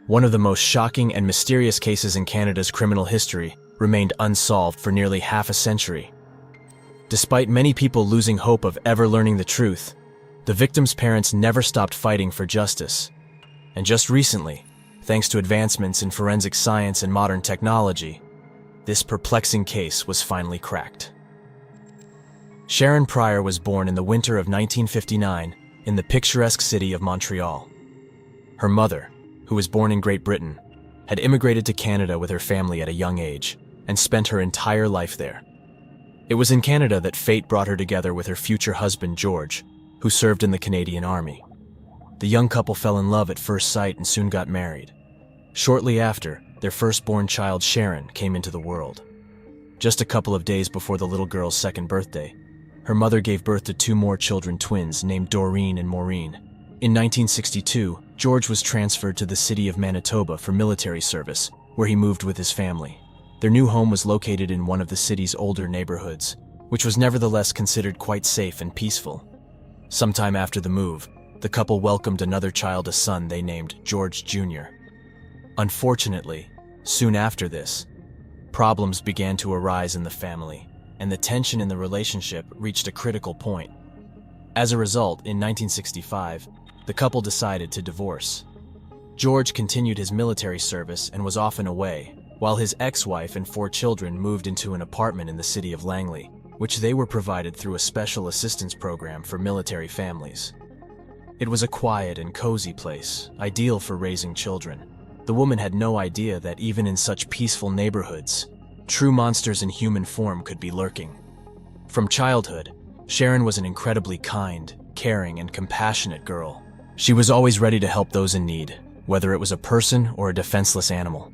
One of the most shocking and mysterious cases in Canada's criminal history remained unsolved for nearly half a century. Despite many people losing hope of ever learning the truth, the victim's parents never stopped fighting for justice. And just recently, thanks to advancements in forensic science and modern technology, this perplexing case was finally cracked. Sharron Prior was born in the winter of 1959 in the picturesque city of Montreal. Her mother, who was born in Great Britain, had immigrated to Canada with her family at a young age and spent her entire life there. It was in Canada that fate brought her together with her future husband, George, who served in the Canadian Army. The young couple fell in love at first sight and soon got married. Shortly after, their firstborn child, Sharron, came into the world. Just a couple of days before the little girl's second birthday, her mother gave birth to two more children, twins, named Doreen and Maureen. In 1962, George was transferred to the city of Manitoba for military service, where he moved with his family. Their new home was located in one of the city's older neighborhoods, which was nevertheless considered quite safe and peaceful. Sometime after the move, the couple welcomed another child, a son they named George Jr. Unfortunately, soon after this, problems began to arise in the family, and the tension in the relationship reached a critical point. As a result, in 1965, the couple decided to divorce. George continued his military service and was often away, while his ex-wife and 4 children moved into an apartment in the city of Langley, which they were provided through a special assistance program for military families. It was a quiet and cozy place, ideal for raising children. The woman had no idea that even in such peaceful neighborhoods, true monsters in human form could be lurking. From childhood, Sharron was an incredibly kind, caring, and compassionate girl. She was always ready to help those in need, whether it was a person or a defenseless animal.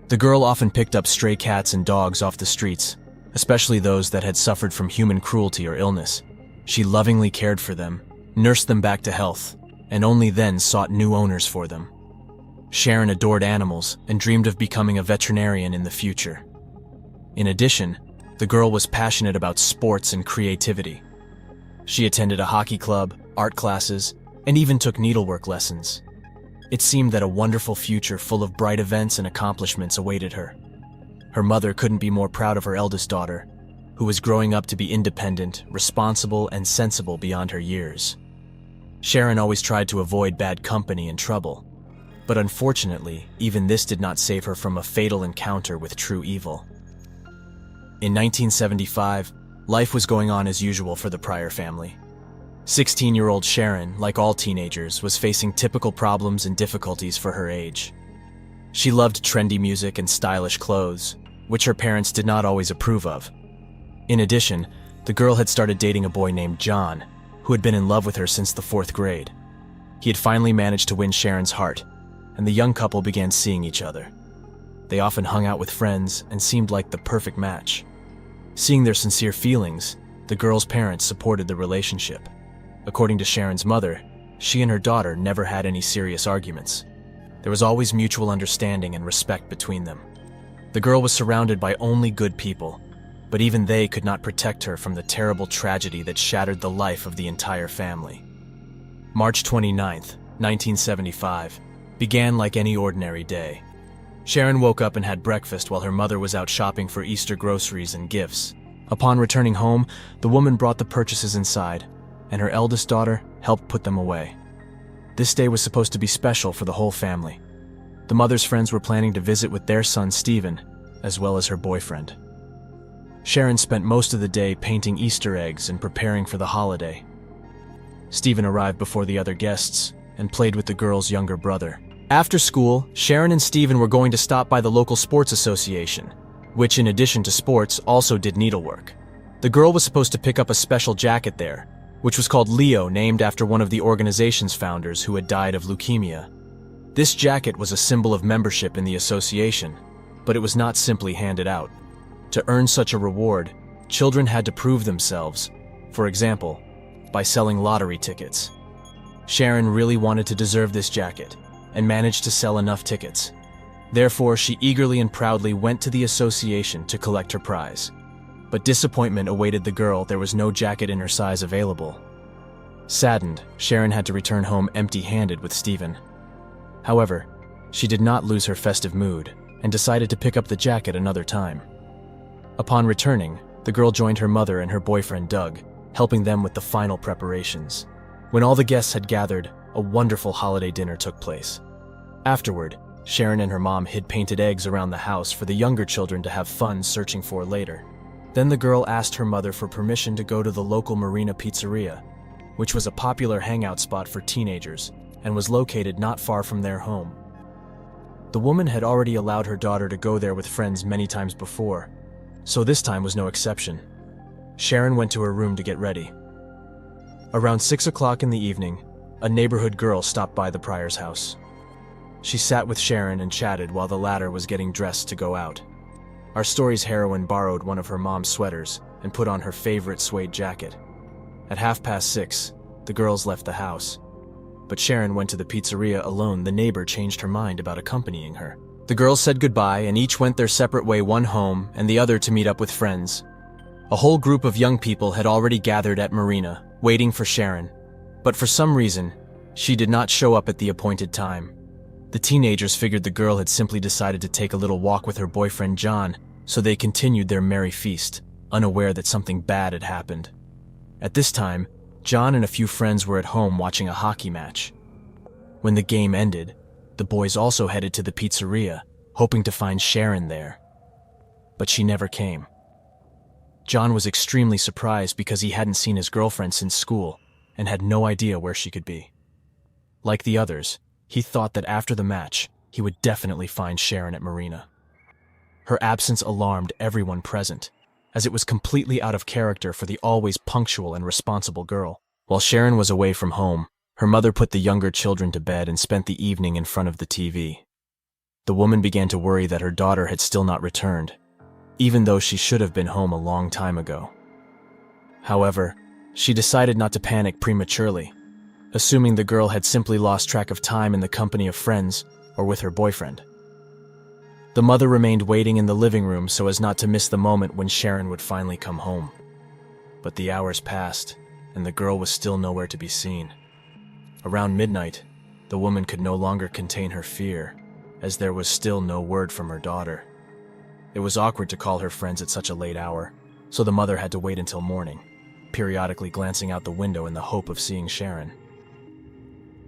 The girl often picked up stray cats and dogs off the streets, especially those that had suffered from human cruelty or illness. She lovingly cared for them, nursed them back to health, and only then sought new owners for them. Sharron adored animals and dreamed of becoming a veterinarian in the future. In addition, the girl was passionate about sports and creativity. She attended a hockey club, art classes, and even took needlework lessons. It seemed that a wonderful future full of bright events and accomplishments awaited her. Her mother couldn't be more proud of her eldest daughter, who was growing up to be independent, responsible, and sensible beyond her years. Sharron always tried to avoid bad company and trouble, but unfortunately, even this did not save her from a fatal encounter with true evil. In 1975, life was going on as usual for the Prior family. 16-year-old Sharron, like all teenagers, was facing typical problems and difficulties for her age. She loved trendy music and stylish clothes, which her parents did not always approve of. In addition, the girl had started dating a boy named John, who had been in love with her since the 4th grade. He had finally managed to win Sharron's heart, and the young couple began seeing each other. They often hung out with friends and seemed like the perfect match. Seeing their sincere feelings, the girl's parents supported the relationship. According to Sharron's mother, she and her daughter never had any serious arguments. There was always mutual understanding and respect between them. The girl was surrounded by only good people, but even they could not protect her from the terrible tragedy that shattered the life of the entire family. March 29th, 1975, began like any ordinary day. Sharron woke up and had breakfast while her mother was out shopping for Easter groceries and gifts. Upon returning home, the woman brought the purchases inside, and her eldest daughter helped put them away. This day was supposed to be special for the whole family. The mother's friends were planning to visit with their son Stephen, as well as her boyfriend. Sharron spent most of the day painting Easter eggs and preparing for the holiday. Stephen arrived before the other guests and played with the girl's younger brother. After school, Sharron and Stephen were going to stop by the local sports association, which in addition to sports also did needlework. The girl was supposed to pick up a special jacket there, which was called Leo, named after one of the organization's founders who had died of leukemia. This jacket was a symbol of membership in the association, but it was not simply handed out. To earn such a reward, children had to prove themselves, for example, by selling lottery tickets. Sharron really wanted to deserve this jacket, and managed to sell enough tickets. Therefore, she eagerly and proudly went to the association to collect her prize. But disappointment awaited the girl. There was no jacket in her size available. Saddened, Sharron had to return home empty-handed with Stephen. However, She did not lose her festive mood and decided to pick up the jacket another time. Upon returning, the girl joined her mother and her boyfriend Doug, helping them with the final preparations. When all the guests had gathered, a wonderful holiday dinner took place. Afterward, Sharron and her mom hid painted eggs around the house for the younger children to have fun searching for later. Then the girl asked her mother for permission to go to the local Marina Pizzeria, which was a popular hangout spot for teenagers and was located not far from their home. The woman had already allowed her daughter to go there with friends many times before, so this time was no exception. Sharron went to her room to get ready. Around 6 o'clock in the evening, a neighborhood girl stopped by the Prior's house. She sat with Sharron and chatted while the latter was getting dressed to go out. Our story's heroine borrowed one of her mom's sweaters and put on her favorite suede jacket. At 6:30, the girls left the house. But Sharron went to the pizzeria alone. The neighbor changed her mind about accompanying her. The girls said goodbye and each went their separate way, one home and the other to meet up with friends. A whole group of young people had already gathered at Marina, waiting for Sharron. But for some reason, she did not show up at the appointed time. The teenagers figured the girl had simply decided to take a little walk with her boyfriend John, so they continued their merry feast, unaware that something bad had happened. At this time, John and a few friends were at home watching a hockey match. When the game ended, the boys also headed to the pizzeria, hoping to find Sharron there. But she never came. John was extremely surprised because he hadn't seen his girlfriend since school and had no idea where she could be. Like the others, he thought that after the match, he would definitely find Sharron at Marina. Her absence alarmed everyone present, as it was completely out of character for the always punctual and responsible girl. While Sharron was away from home, her mother put the younger children to bed and spent the evening in front of the TV. The woman began to worry that her daughter had still not returned, even though she should have been home a long time ago. However, she decided not to panic prematurely, assuming the girl had simply lost track of time in the company of friends or with her boyfriend. The mother remained waiting in the living room so as not to miss the moment when Sharron would finally come home. But the hours passed, and the girl was still nowhere to be seen. Around midnight, the woman could no longer contain her fear, as there was still no word from her daughter. It was awkward to call her friends at such a late hour, so the mother had to wait until morning, periodically glancing out the window in the hope of seeing Sharron.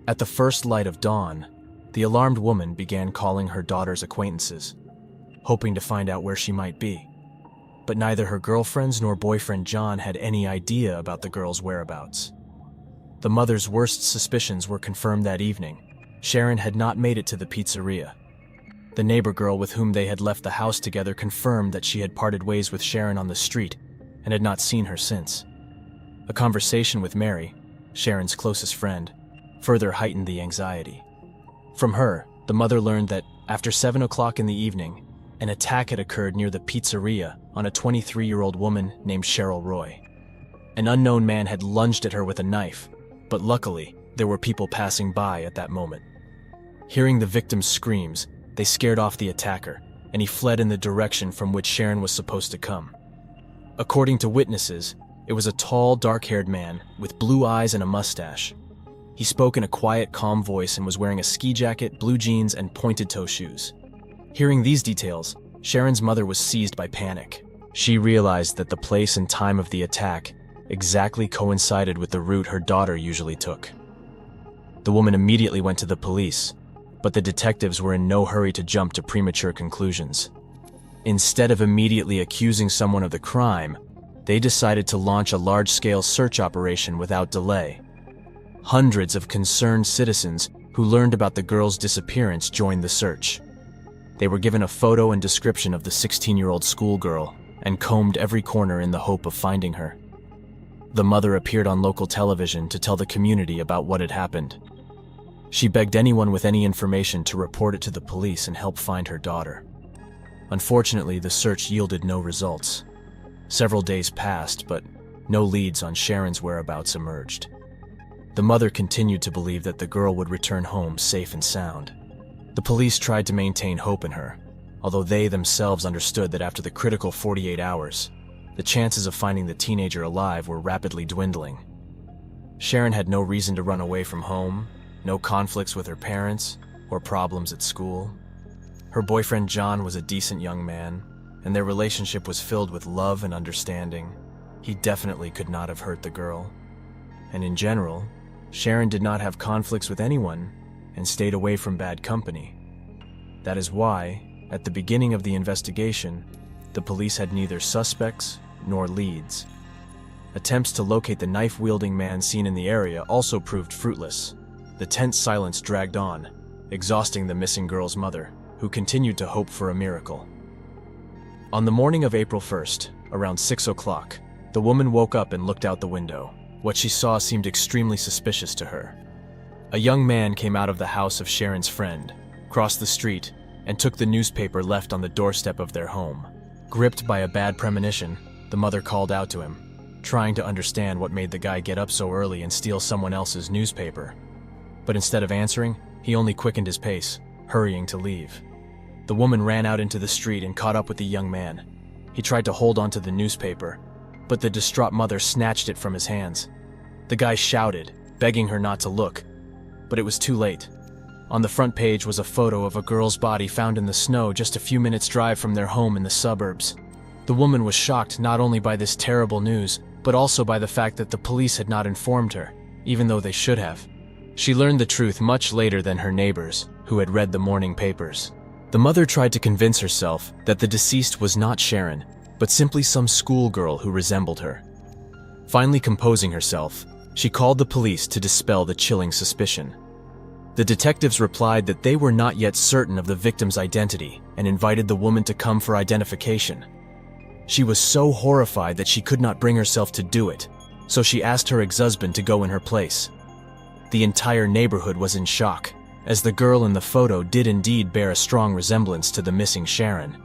At the first light of dawn, the alarmed woman began calling her daughter's acquaintances, hoping to find out where she might be. But neither her girlfriends nor boyfriend John had any idea about the girl's whereabouts. The mother's worst suspicions were confirmed that evening. Sharron had not made it to the pizzeria. The neighbor girl with whom they had left the house together confirmed that she had parted ways with Sharron on the street and had not seen her since. A conversation with Mary, Sharron's closest friend, further heightened the anxiety. From her, the mother learned that after 7 o'clock in the evening, an attack had occurred near the pizzeria on a 23-year-old woman named Cheryl Roy. An unknown man had lunged at her with a knife, but luckily, there were people passing by at that moment. Hearing the victim's screams, they scared off the attacker, and he fled in the direction from which Sharron was supposed to come. According to witnesses, it was a tall, dark-haired man with blue eyes and a mustache. He spoke in a quiet, calm voice and was wearing a ski jacket, blue jeans, and pointed-toe shoes. Hearing these details, Sharron's mother was seized by panic. She realized that the place and time of the attack exactly coincided with the route her daughter usually took. The woman immediately went to the police, but the detectives were in no hurry to jump to premature conclusions. Instead of immediately accusing someone of the crime, they decided to launch a large-scale search operation without delay. Hundreds of concerned citizens who learned about the girl's disappearance joined the search. They were given a photo and description of the 16-year-old schoolgirl and combed every corner in the hope of finding her. The mother appeared on local television to tell the community about what had happened. She begged anyone with any information to report it to the police and help find her daughter. Unfortunately, the search yielded no results. Several days passed, but no leads on Sharron's whereabouts emerged. The mother continued to believe that the girl would return home safe and sound. The police tried to maintain hope in her, although they themselves understood that after the critical 48 hours, the chances of finding the teenager alive were rapidly dwindling. Sharron had no reason to run away from home, no conflicts with her parents, or problems at school. Her boyfriend John was a decent young man, and their relationship was filled with love and understanding. He definitely could not have hurt the girl. And in general, Sharron did not have conflicts with anyone and stayed away from bad company. That is why, at the beginning of the investigation, the police had neither suspects nor leads. Attempts to locate the knife-wielding man seen in the area also proved fruitless. The tense silence dragged on, exhausting the missing girl's mother, who continued to hope for a miracle. On the morning of April 1st, around 6 o'clock, the woman woke up and looked out the window. What she saw seemed extremely suspicious to her. A young man came out of the house of Sharron's friend, crossed the street, and took the newspaper left on the doorstep of their home. Gripped by a bad premonition, the mother called out to him, trying to understand what made the guy get up so early and steal someone else's newspaper. But instead of answering, he only quickened his pace, hurrying to leave. The woman ran out into the street and caught up with the young man. He tried to hold onto the newspaper, but the distraught mother snatched it from his hands. The guy shouted, begging her not to look, but it was too late. On the front page was a photo of a girl's body found in the snow just a few minutes' drive from their home in the suburbs. The woman was shocked not only by this terrible news, but also by the fact that the police had not informed her, even though they should have. She learned the truth much later than her neighbors, who had read the morning papers. The mother tried to convince herself that the deceased was not Sharron, but simply some schoolgirl who resembled her. Finally composing herself, she called the police to dispel the chilling suspicion. The detectives replied that they were not yet certain of the victim's identity and invited the woman to come for identification. She was so horrified that she could not bring herself to do it, so she asked her ex-husband to go in her place. The entire neighborhood was in shock, as the girl in the photo did indeed bear a strong resemblance to the missing Sharron.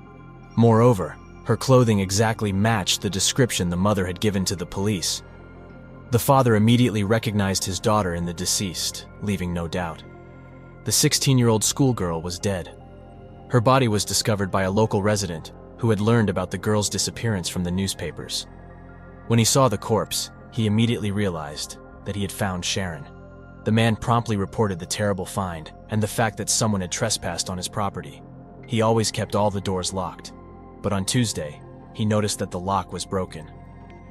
Moreover, her clothing exactly matched the description the mother had given to the police. The father immediately recognized his daughter in the deceased, leaving no doubt. The 16-year-old schoolgirl was dead. Her body was discovered by a local resident who had learned about the girl's disappearance from the newspapers. When he saw the corpse, he immediately realized that he had found Sharron. The man promptly reported the terrible find and the fact that someone had trespassed on his property. He always kept all the doors locked, but on Tuesday, he noticed that the lock was broken,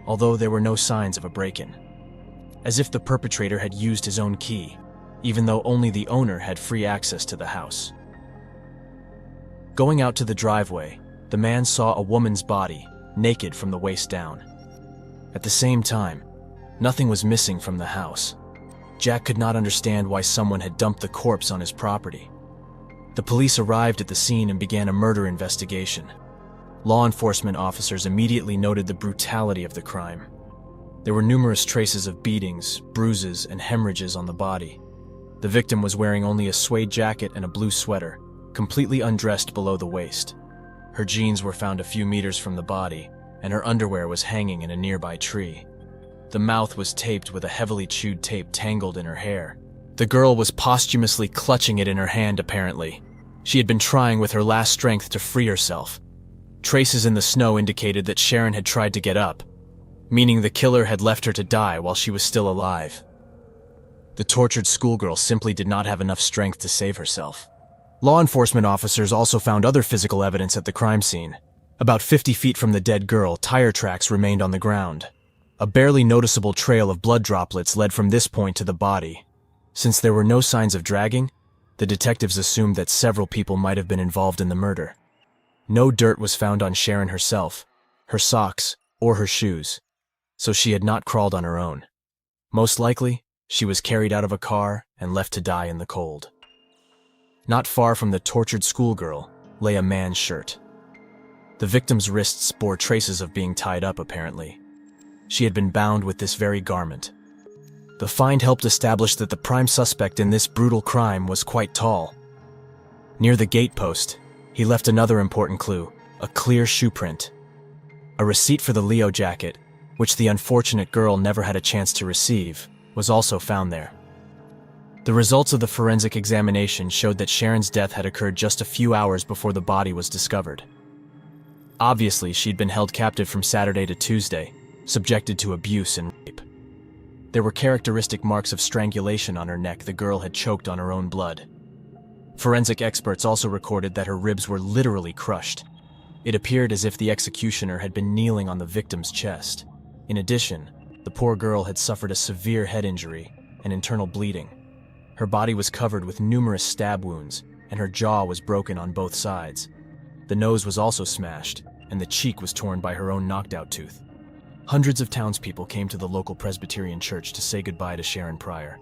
although there were no signs of a break-in. As if the perpetrator had used his own key, even though only the owner had free access to the house. Going out to the driveway, the man saw a woman's body, naked from the waist down. At the same time, nothing was missing from the house. Jack could not understand why someone had dumped the corpse on his property. The police arrived at the scene and began a murder investigation. Law enforcement officers immediately noted the brutality of the crime. There were numerous traces of beatings, bruises, and hemorrhages on the body. The victim was wearing only a suede jacket and a blue sweater, completely undressed below the waist. Her jeans were found a few meters from the body, and her underwear was hanging in a nearby tree. The mouth was taped with a heavily chewed tape tangled in her hair. The girl was posthumously clutching it in her hand, apparently. She had been trying with her last strength to free herself. Traces in the snow indicated that Sharron had tried to get up, meaning the killer had left her to die while she was still alive. The tortured schoolgirl simply did not have enough strength to save herself. Law enforcement officers also found other physical evidence at the crime scene. About 50 feet from the dead girl, tire tracks remained on the ground. A barely noticeable trail of blood droplets led from this point to the body. Since there were no signs of dragging, the detectives assumed that several people might have been involved in the murder. No dirt was found on Sharron herself, her socks, or her shoes, so she had not crawled on her own. Most likely, she was carried out of a car and left to die in the cold. Not far from the tortured schoolgirl lay a man's shirt. The victim's wrists bore traces of being tied up, apparently. She had been bound with this very garment. The find helped establish that the prime suspect in this brutal crime was quite tall. Near the gatepost, he left another important clue, a clear shoe print. A receipt for the Leo jacket, which the unfortunate girl never had a chance to receive, was also found there. The results of the forensic examination showed that Sharron's death had occurred just a few hours before the body was discovered. Obviously, she'd been held captive from Saturday to Tuesday, subjected to abuse and rape. There were characteristic marks of strangulation on her neck. The girl had choked on her own blood. Forensic experts also recorded that her ribs were literally crushed. It appeared as if the executioner had been kneeling on the victim's chest. In addition, the poor girl had suffered a severe head injury and internal bleeding. Her body was covered with numerous stab wounds, and her jaw was broken on both sides. The nose was also smashed, and the cheek was torn by her own knocked-out tooth. Hundreds of townspeople came to the local Presbyterian church to say goodbye to Sharron Prior.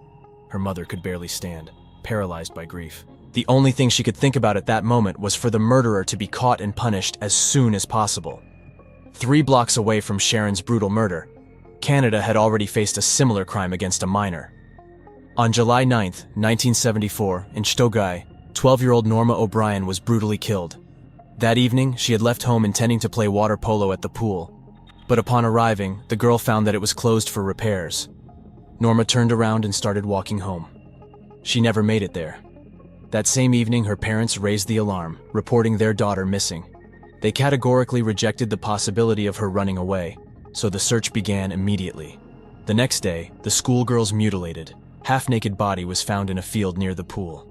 Her mother could barely stand, paralyzed by grief. The only thing she could think about at that moment was for the murderer to be caught and punished as soon as possible. 3 blocks away from Sharron's brutal murder, Canada had already faced a similar crime against a minor. On July 9, 1974, in Stogai, 12-year-old Norma O'Brien was brutally killed. That evening, she had left home intending to play water polo at the pool, but upon arriving, the girl found that it was closed for repairs. Norma turned around and started walking home. She never made it there. That same evening, her parents raised the alarm, reporting their daughter missing. They categorically rejected the possibility of her running away, so the search began immediately. The next day, the schoolgirl's mutilated, half-naked body was found in a field near the pool.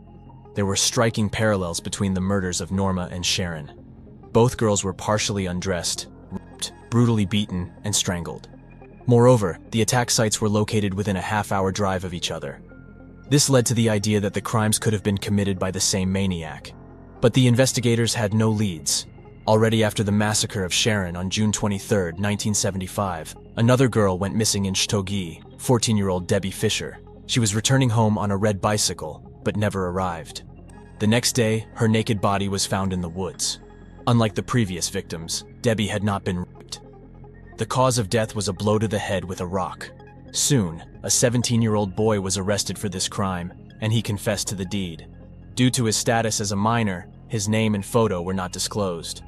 There were striking parallels between the murders of Norma and Sharron. Both girls were partially undressed, raped, brutally beaten, and strangled. Moreover, the attack sites were located within a half-hour drive of each other. This led to the idea that the crimes could have been committed by the same maniac. But the investigators had no leads. Already after the massacre of Sharron on June 23, 1975, another girl went missing in Stogai, 14-year-old Debbie Fisher. She was returning home on a red bicycle, but never arrived. The next day, her naked body was found in the woods. Unlike the previous victims, Debbie had not been raped. The cause of death was a blow to the head with a rock. Soon, a 17-year-old boy was arrested for this crime, and he confessed to the deed. Due to his status as a minor, his name and photo were not disclosed.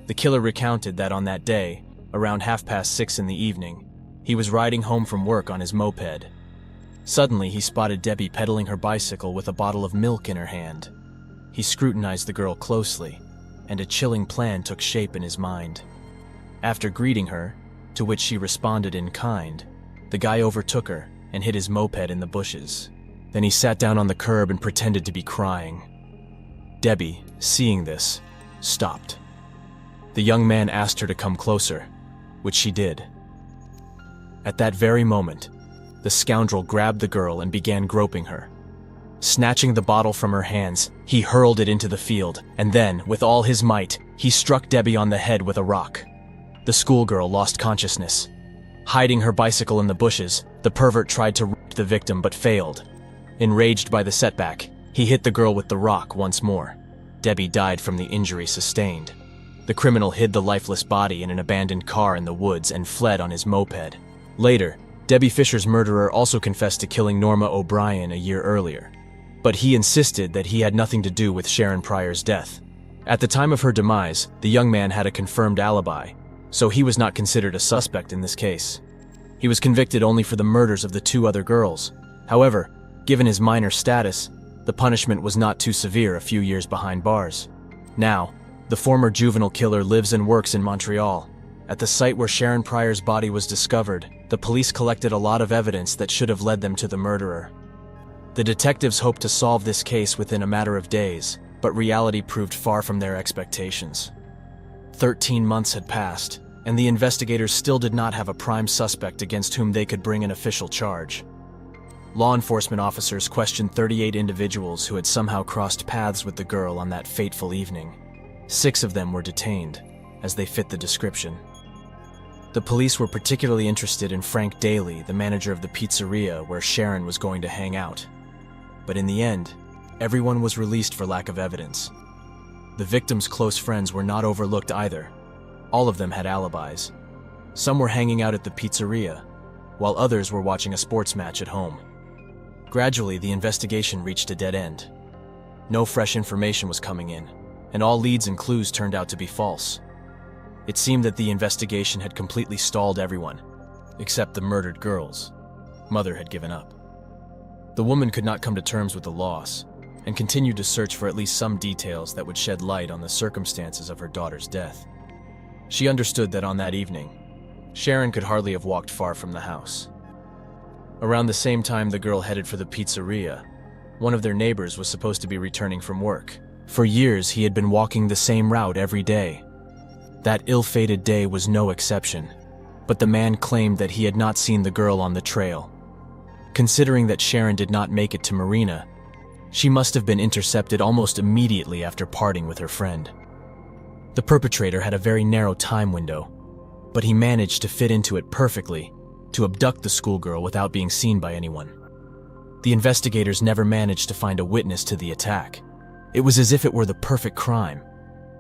The killer recounted that on that day, around 6:30 in the evening, he was riding home from work on his moped. Suddenly, he spotted Debbie pedaling her bicycle with a bottle of milk in her hand. He scrutinized the girl closely, and a chilling plan took shape in his mind. After greeting her, to which she responded in kind, the guy overtook her and hid his moped in the bushes. Then he sat down on the curb and pretended to be crying. Debbie, seeing this, stopped. The young man asked her to come closer, which she did. At that very moment, the scoundrel grabbed the girl and began groping her. Snatching the bottle from her hands, he hurled it into the field, and then, with all his might, he struck Debbie on the head with a rock. The schoolgirl lost consciousness. Hiding her bicycle in the bushes, the pervert tried to rape the victim but failed. Enraged by the setback, he hit the girl with the rock once more. Debbie died from the injury sustained. The criminal hid the lifeless body in an abandoned car in the woods and fled on his moped. Later, Debbie Fisher's murderer also confessed to killing Norma O'Brien a year earlier. But he insisted that he had nothing to do with Sharron Prior's death. At the time of her demise, the young man had a confirmed alibi, so he was not considered a suspect in this case. He was convicted only for the murders of the 2 other girls. However, given his minor status, the punishment was not too severe a few years behind bars. Now, the former juvenile killer lives and works in Montreal. At the site where Sharron Prior's body was discovered, the police collected a lot of evidence that should have led them to the murderer. The detectives hoped to solve this case within a matter of days, but reality proved far from their expectations. 13 months had passed, and the investigators still did not have a prime suspect against whom they could bring an official charge. Law enforcement officers questioned 38 individuals who had somehow crossed paths with the girl on that fateful evening. 6 of them were detained, as they fit the description. The police were particularly interested in Frank Daly, the manager of the pizzeria where Sharron was going to hang out. But in the end, everyone was released for lack of evidence. The victims' close friends were not overlooked either. All of them had alibis. Some were hanging out at the pizzeria, while others were watching a sports match at home. Gradually, the investigation reached a dead end. No fresh information was coming in, and all leads and clues turned out to be false. It seemed that the investigation had completely stalled everyone, except the murdered girls. Mother had given up. The woman could not come to terms with the loss, and continued to search for at least some details that would shed light on the circumstances of her daughter's death. She understood that on that evening, Sharron could hardly have walked far from the house. Around the same time the girl headed for the pizzeria, One of their neighbors was supposed to be returning from work. For years, he had been walking the same route every day. That ill-fated day was no exception, but the man claimed that he had not seen the girl on the trail. Considering that Sharron did not make it to Marina, she must have been intercepted almost immediately after parting with her friend. The perpetrator had a very narrow time window, but he managed to fit into it perfectly to abduct the schoolgirl without being seen by anyone. The investigators never managed to find a witness to the attack. It was as if it were the perfect crime.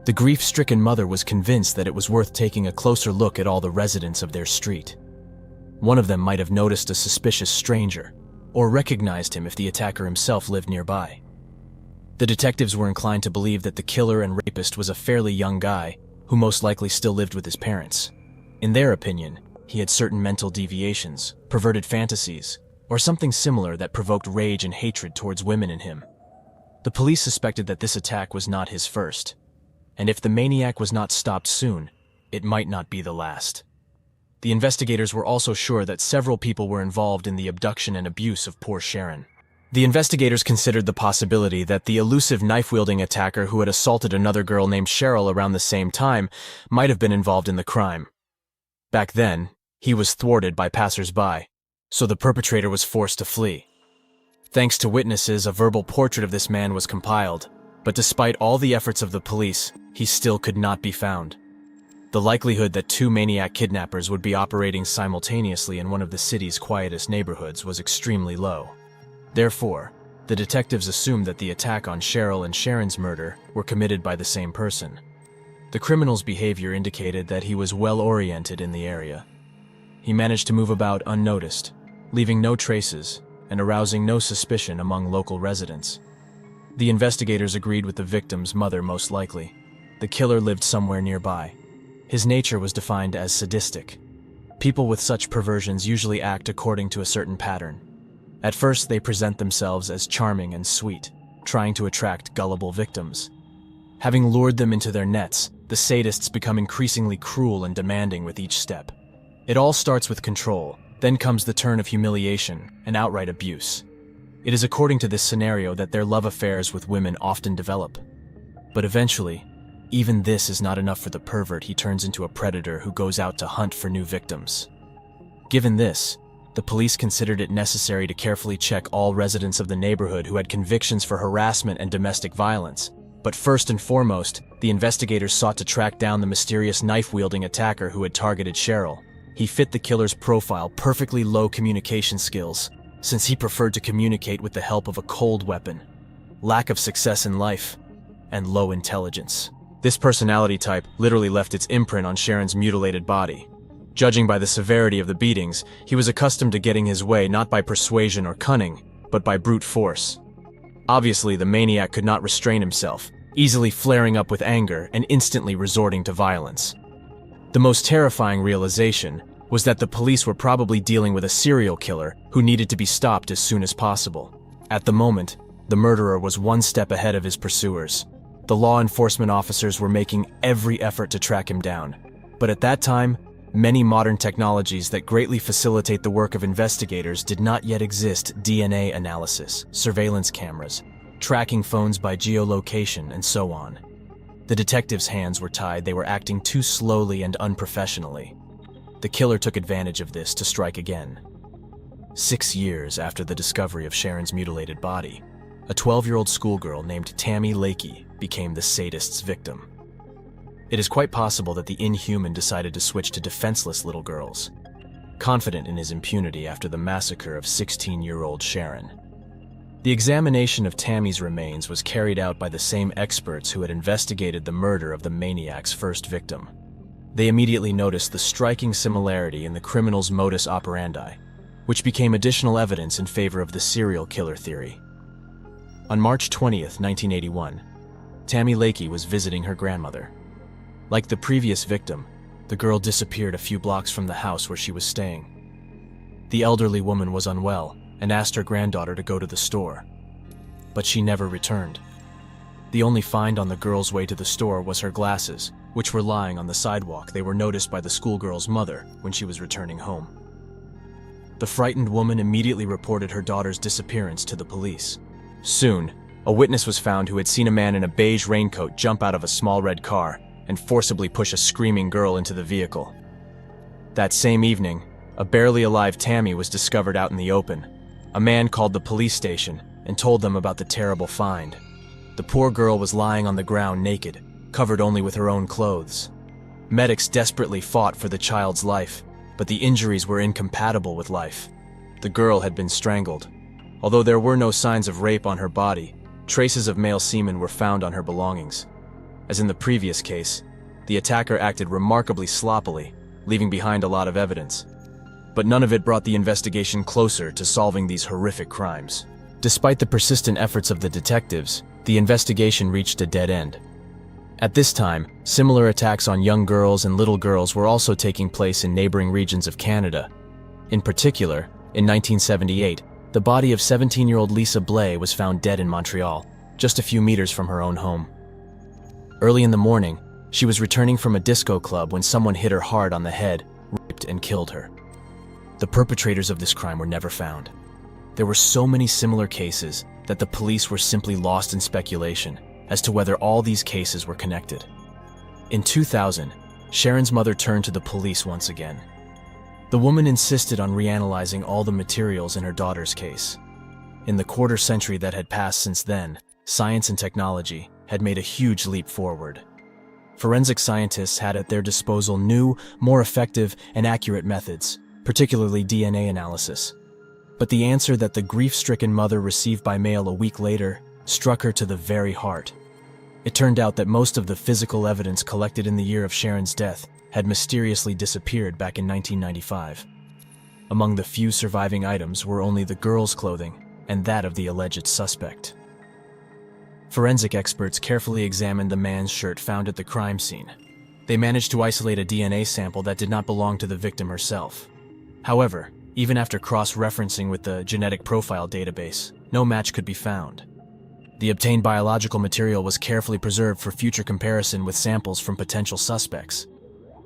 The grief-stricken mother was convinced that it was worth taking a closer look at all the residents of their street. One of them might have noticed a suspicious stranger, or recognized him if the attacker himself lived nearby. The detectives were inclined to believe that the killer and rapist was a fairly young guy who most likely still lived with his parents. In their opinion, he had certain mental deviations, perverted fantasies, or something similar that provoked rage and hatred towards women in him. The police suspected that this attack was not his first, and if the maniac was not stopped soon, it might not be the last. The investigators were also sure that several people were involved in the abduction and abuse of poor Sharron. The investigators considered the possibility that the elusive knife-wielding attacker who had assaulted another girl named Cheryl around the same time might have been involved in the crime. Back then, he was thwarted by passers-by, so the perpetrator was forced to flee. Thanks to witnesses, a verbal portrait of this man was compiled, but despite all the efforts of the police, he still could not be found. The likelihood that two maniac kidnappers would be operating simultaneously in one of the city's quietest neighborhoods was extremely low. Therefore, the detectives assumed that the attack on Cheryl and Sharron's murder were committed by the same person. The criminal's behavior indicated that he was well-oriented in the area. He managed to move about unnoticed, leaving no traces and arousing no suspicion among local residents. The investigators agreed with the victim's mother most likely. The killer lived somewhere nearby. His nature was defined as sadistic. People with such perversions usually act according to a certain pattern. At first, they present themselves as charming and sweet, trying to attract gullible victims. Having lured them into their nets, the sadists become increasingly cruel and demanding with each step. It all starts with control, then comes the turn of humiliation and outright abuse. It is according to this scenario that their love affairs with women often develop. But eventually, even this is not enough for the pervert. He turns into a predator who goes out to hunt for new victims. Given this, the police considered it necessary to carefully check all residents of the neighborhood who had convictions for harassment and domestic violence. But first and foremost, the investigators sought to track down the mysterious knife-wielding attacker who had targeted Cheryl. He fit the killer's profile: perfectly low communication skills, since he preferred to communicate with the help of a cold weapon, lack of success in life, and low intelligence. This personality type literally left its imprint on Sharron's mutilated body. Judging by the severity of the beatings, he was accustomed to getting his way not by persuasion or cunning, but by brute force. Obviously, the maniac could not restrain himself, easily flaring up with anger and instantly resorting to violence. The most terrifying realization was that the police were probably dealing with a serial killer who needed to be stopped as soon as possible. At the moment, the murderer was one step ahead of his pursuers. The law enforcement officers were making every effort to track him down. But at that time, many modern technologies that greatly facilitate the work of investigators did not yet exist: DNA analysis, surveillance cameras, tracking phones by geolocation, and so on. The detectives' hands were tied. They were acting too slowly and unprofessionally. The killer took advantage of this to strike again. 6 years after the discovery of Sharron's mutilated body, a 12-year-old schoolgirl named Tammy Lakey became the sadist's victim. It is quite possible that the inhuman decided to switch to defenseless little girls, confident in his impunity after the massacre of 16-year-old Sharron. The examination of Tammy's remains was carried out by the same experts who had investigated the murder of the maniac's first victim. They immediately noticed the striking similarity in the criminal's modus operandi, which became additional evidence in favor of the serial killer theory. On March 20th, 1981, Tammy Lakey was visiting her grandmother. Like the previous victim, the girl disappeared a few blocks from the house where she was staying. The elderly woman was unwell and asked her granddaughter to go to the store, but she never returned. The only find on the girl's way to the store was her glasses, which were lying on the sidewalk. They were noticed by the schoolgirl's mother when she was returning home. The frightened woman immediately reported her daughter's disappearance to the police. Soon, a witness was found who had seen a man in a beige raincoat jump out of a small red car and forcibly push a screaming girl into the vehicle. That same evening, a barely alive Tammy was discovered out in the open. A man called the police station and told them about the terrible find. The poor girl was lying on the ground naked, covered only with her own clothes. Medics desperately fought for the child's life, but the injuries were incompatible with life. The girl had been strangled. Although there were no signs of rape on her body, traces of male semen were found on her belongings. As in the previous case, the attacker acted remarkably sloppily, leaving behind a lot of evidence. But none of it brought the investigation closer to solving these horrific crimes. Despite the persistent efforts of the detectives, the investigation reached a dead end. At this time, similar attacks on young girls and little girls were also taking place in neighboring regions of Canada. In particular, in 1978, the body of 17-year-old Lisa Blais was found dead in Montreal, just a few meters from her own home. Early in the morning, she was returning from a disco club when someone hit her hard on the head, raped, and killed her. The perpetrators of this crime were never found. There were so many similar cases that the police were simply lost in speculation as to whether all these cases were connected. In 2000, Sharron's mother turned to the police once again. The woman insisted on reanalyzing all the materials in her daughter's case. In the quarter century that had passed since then, science and technology had made a huge leap forward. Forensic scientists had at their disposal new, more effective, and accurate methods, particularly DNA analysis. But the answer that the grief-stricken mother received by mail a week later struck her to the very heart. It turned out that most of the physical evidence collected in the year of Sharron's death had mysteriously disappeared back in 1995. Among the few surviving items were only the girl's clothing and that of the alleged suspect. Forensic experts carefully examined the man's shirt found at the crime scene. They managed to isolate a DNA sample that did not belong to the victim herself. However, even after cross-referencing with the genetic profile database, no match could be found. The obtained biological material was carefully preserved for future comparison with samples from potential suspects.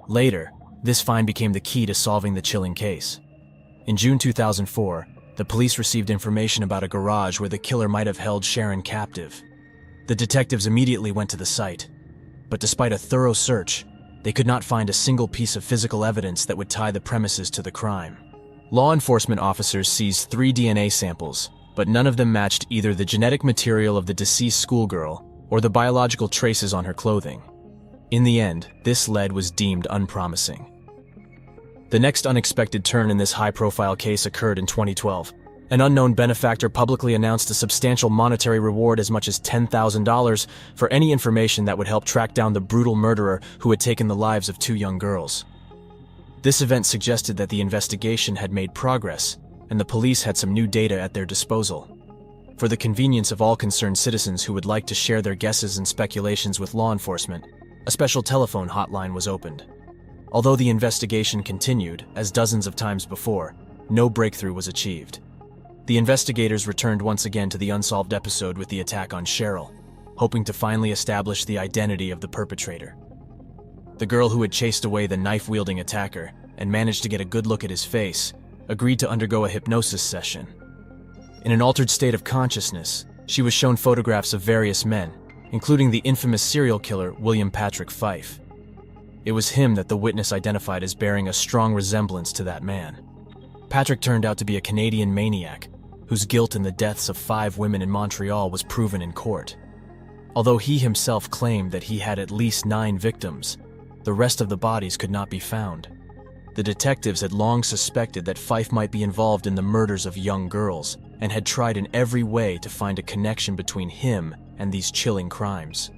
Later, this find became the key to solving the chilling case. In June 2004, the police received information about a garage where the killer might have held Sharron captive. The detectives immediately went to the site, but despite a thorough search, they could not find a single piece of physical evidence that would tie the premises to the crime. Law enforcement officers seized 3 DNA samples, but none of them matched either the genetic material of the deceased schoolgirl or the biological traces on her clothing. In the end, this lead was deemed unpromising. The next unexpected turn in this high-profile case occurred in 2012. An unknown benefactor publicly announced a substantial monetary reward as much as $10,000 for any information that would help track down the brutal murderer who had taken the lives of 2 young girls. This event suggested that the investigation had made progress, and the police had some new data at their disposal. For the convenience of all concerned citizens who would like to share their guesses and speculations with law enforcement, a special telephone hotline was opened. Although the investigation continued, as dozens of times before, no breakthrough was achieved. The investigators returned once again to the unsolved episode with the attack on Cheryl, hoping to finally establish the identity of the perpetrator. The girl who had chased away the knife-wielding attacker and managed to get a good look at his face agreed to undergo a hypnosis session. In an altered state of consciousness, she was shown photographs of various men, including the infamous serial killer William Patrick Fife. It was him that the witness identified as bearing a strong resemblance to that man. Patrick turned out to be a Canadian maniac whose guilt in the deaths of 5 women in Montreal was proven in court. Although he himself claimed that he had at least 9 victims, the rest of the bodies could not be found. The detectives had long suspected that Fife might be involved in the murders of young girls and had tried in every way to find a connection between him and these chilling crimes.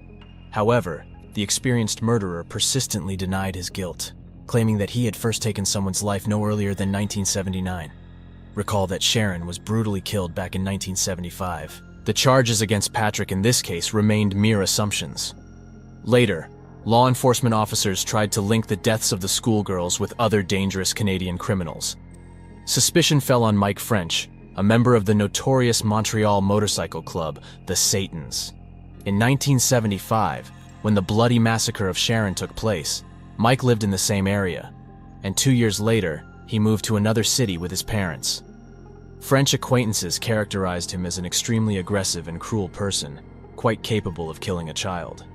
However, the experienced murderer persistently denied his guilt, claiming that he had first taken someone's life no earlier than 1979. Recall that Sharron was brutally killed back in 1975. The charges against Patrick in this case remained mere assumptions. Later, law enforcement officers tried to link the deaths of the schoolgirls with other dangerous Canadian criminals. Suspicion fell on Mike French, a member of the notorious Montreal motorcycle club, the Satans. In 1975, when the bloody massacre of Sharron took place, Mike lived in the same area, and 2 years later, he moved to another city with his parents. French acquaintances characterized him as an extremely aggressive and cruel person, quite capable of killing a child.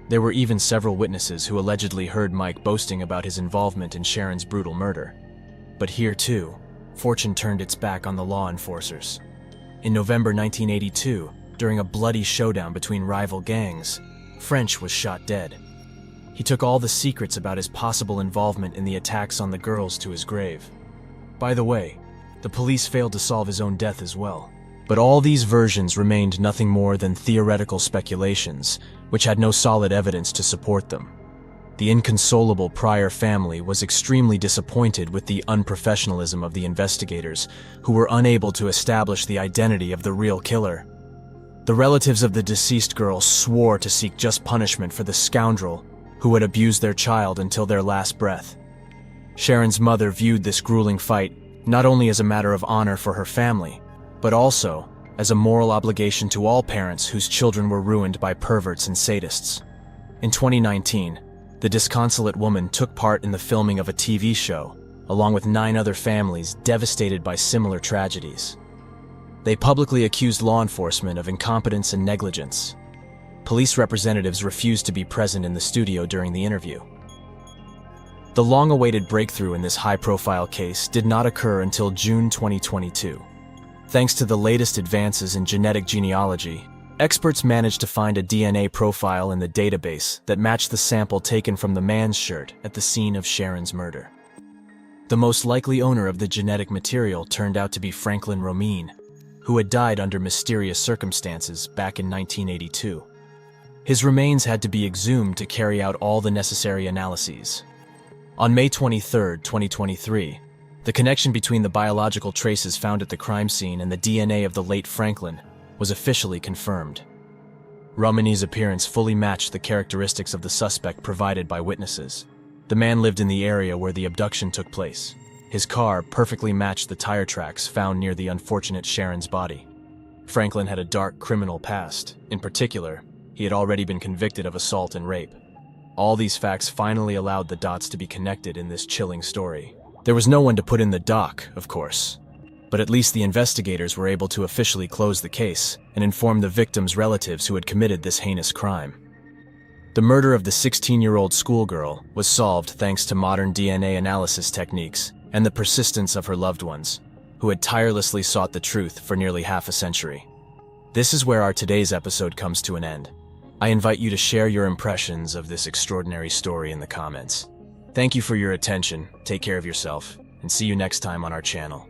There were even several witnesses who allegedly heard Mike boasting about his involvement in Sharron's brutal murder. But here, too, fortune turned its back on the law enforcers. In November 1982, during a bloody showdown between rival gangs, French was shot dead. He took all the secrets about his possible involvement in the attacks on the girls to his grave. By the way, the police failed to solve his own death as well. But all these versions remained nothing more than theoretical speculations, which had no solid evidence to support them. The inconsolable Prior family was extremely disappointed with the unprofessionalism of the investigators, who were unable to establish the identity of the real killer. The relatives of the deceased girl swore to seek just punishment for the scoundrel who had abused their child until their last breath. Sharron's mother viewed this grueling fight not only as a matter of honor for her family, but also as a moral obligation to all parents whose children were ruined by perverts and sadists. In 2019, the disconsolate woman took part in the filming of a TV show, along with 9 other families devastated by similar tragedies. They publicly accused law enforcement of incompetence and negligence. Police representatives refused to be present in the studio during the interview. The long-awaited breakthrough in this high-profile case did not occur until June 2022. Thanks to the latest advances in genetic genealogy, experts managed to find a DNA profile in the database that matched the sample taken from the man's shirt at the scene of Sharron's murder. The most likely owner of the genetic material turned out to be Franklin Romine, who had died under mysterious circumstances back in 1982. His remains had to be exhumed to carry out all the necessary analyses. On May 23, 2023, the connection between the biological traces found at the crime scene and the DNA of the late Franklin was officially confirmed. Romine's appearance fully matched the characteristics of the suspect provided by witnesses. The man lived in the area where the abduction took place. His car perfectly matched the tire tracks found near the unfortunate Sharron's body. Franklin had a dark criminal past. In particular, he had already been convicted of assault and rape. All these facts finally allowed the dots to be connected in this chilling story. There was no one to put in the dock, of course, but at least the investigators were able to officially close the case and inform the victims' relatives who had committed this heinous crime. The murder of the 16-year-old schoolgirl was solved thanks to modern DNA analysis techniques and the persistence of her loved ones, who had tirelessly sought the truth for nearly half a century. This is where our today's episode comes to an end. I invite you to share your impressions of this extraordinary story in the comments. Thank you for your attention, take care of yourself, and see you next time on our channel.